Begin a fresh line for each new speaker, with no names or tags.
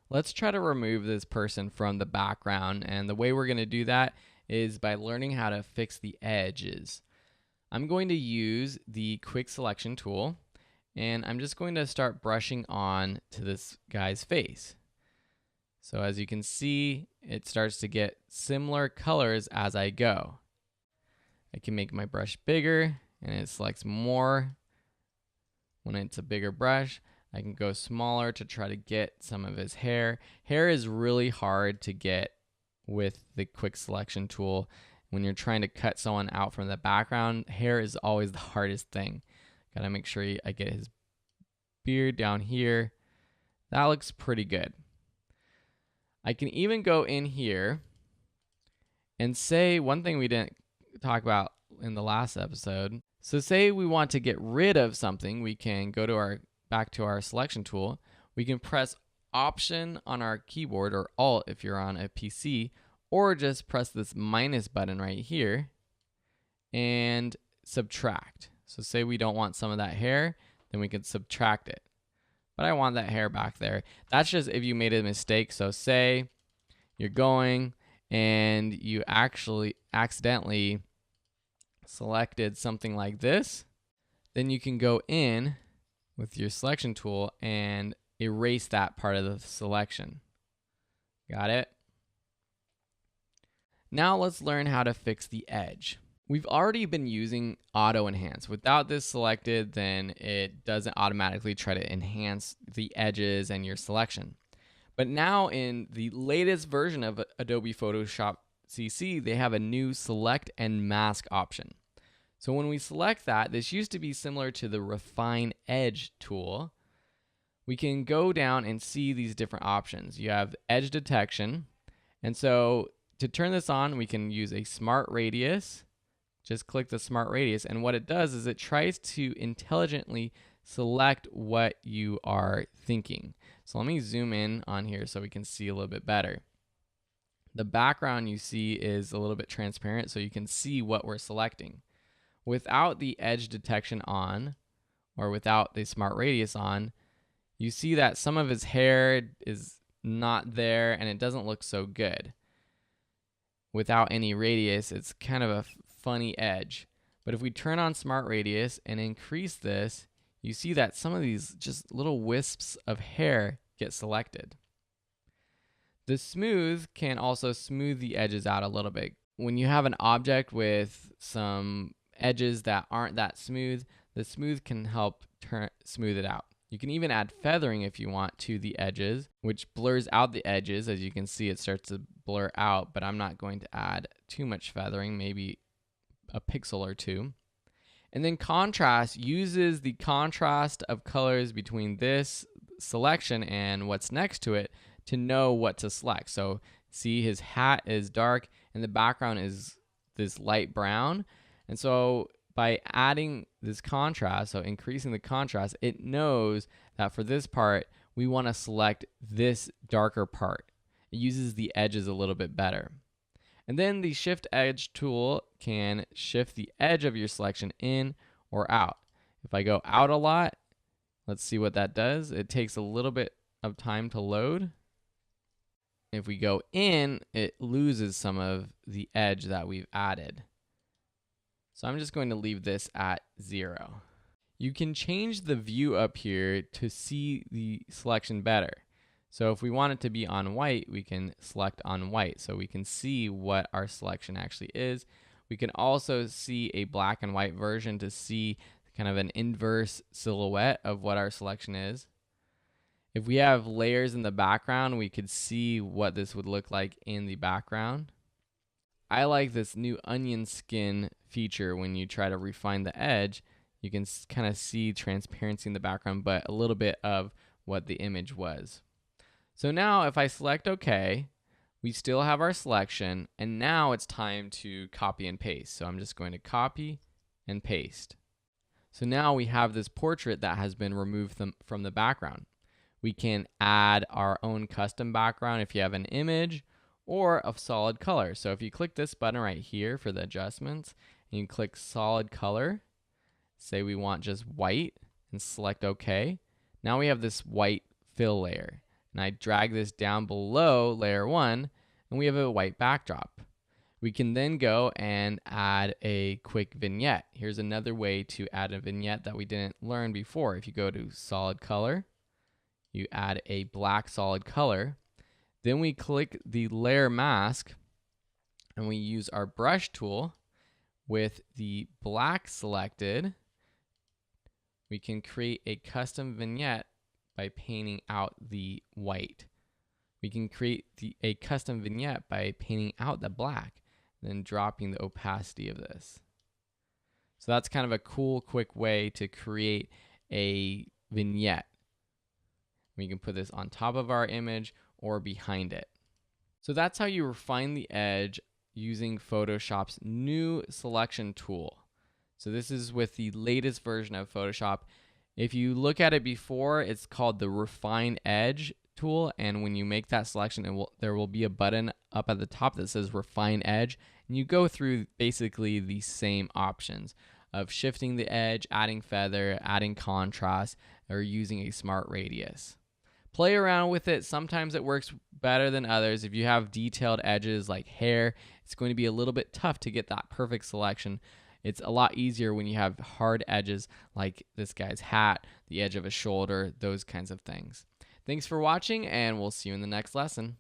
Let's try to remove this person from the background, and the way we're going to do that is by learning how to fix the edges. I'm going to use the quick selection tool, and I'm just going to start brushing on to this guy's face. So as you can see, it starts to get similar colors as I go. I can make my brush bigger, and it selects more when it's a bigger brush. I can go smaller to try to get some of his hair. Hair is really hard to get with the quick selection tool. When you're trying to cut someone out from the background, hair is always the hardest thing. Gotta make sure I get his beard down here. That looks pretty good. I can even go in here and say one thing we didn't talk about in the last episode. So say we want to get rid of something, we can go to back to our selection tool. We can press Option on our keyboard, or Alt if you're on a PC, or just press this minus button right here and subtract. So say we don't want some of that hair, then we can subtract it. But I want that hair back there. That's just if you made a mistake. So say you're going and you actually accidentally selected something like this, then you can go in with your selection tool and erase that part of the selection. Got it? Now let's learn how to fix the edge. We've already been using auto enhance. Without this selected, then it doesn't automatically try to enhance the edges and your selection. But now in the latest version of Adobe Photoshop CC, they have a new select and mask option. So when we select that, this used to be similar to the refine edge tool. We can go down and see these different options. You have edge detection. And so to turn this on, we can use a smart radius. Just click the smart radius. And what it does is it tries to intelligently select what you are thinking. So let me zoom in on here so we can see a little bit better. The background you see is a little bit transparent, so you can see what we're selecting. Without the edge detection on, or without the smart radius on, you see that some of his hair is not there and it doesn't look so good. Without any radius, it's kind of a funny edge. But if we turn on smart radius and increase this, you see that some of these just little wisps of hair get selected. The smooth can also smooth the edges out a little bit. When you have an object with some edges that aren't that smooth, the smooth can help smooth it out. You can even add feathering if you want to the edges, which blurs out the edges. As you can see, it starts to blur out, but I'm not going to add too much feathering, maybe a pixel or two. And then contrast uses the contrast of colors between this selection and what's next to it to know what to select. So see, his hat is dark and the background is this light brown. And so by adding this contrast, so increasing the contrast, it knows that for this part, we want to select this darker part. It uses the edges a little bit better. And then the shift edge tool can shift the edge of your selection in or out. If I go out a lot, let's see what that does. It takes a little bit of time to load. If we go in, it loses some of the edge that we've added. So I'm just going to leave this at 0. You can change the view up here to see the selection better. So if we want it to be on white, we can select on white so we can see what our selection actually is. We can also see a black and white version to see kind of an inverse silhouette of what our selection is. If we have layers in the background, we could see what this would look like in the background. I like this new onion skin feature. When you try to refine the edge, you can kind of see transparency in the background, but a little bit of what the image was. So now if I select OK, we still have our selection, and now it's time to copy and paste. So I'm just going to copy and paste. So now we have this portrait that has been removed from the background. We can add our own custom background if you have an image, or a solid color. So if you click this button right here for the adjustments, and you click solid color, say we want just white, and select OK. Now we have this white fill layer. and I drag this down below layer 1, and we have a white backdrop. We can then go and add a quick vignette. Here's another way to add a vignette that we didn't learn before. If you go to solid color, you add a black solid color. Then we click the layer mask and we use our brush tool with the black selected. We can create a custom vignette by painting out the white. We can create a custom vignette by painting out the black, then dropping the opacity of this. So that's kind of a cool, quick way to create a vignette. We can put this on top of our image or behind it. So that's how you refine the edge using Photoshop's new selection tool. So this is with the latest version of Photoshop. If you look at it before, it's called the Refine Edge tool, and when you make that selection, there will be a button up at the top that says Refine Edge, and you go through basically the same options of shifting the edge, adding feather, adding contrast, or using a smart radius. Play around with it. Sometimes it works better than others. If you have detailed edges like hair, it's going to be a little bit tough to get that perfect selection. It's a lot easier when you have hard edges like this guy's hat, the edge of a shoulder, those kinds of things. Thanks for watching, and we'll see you in the next lesson.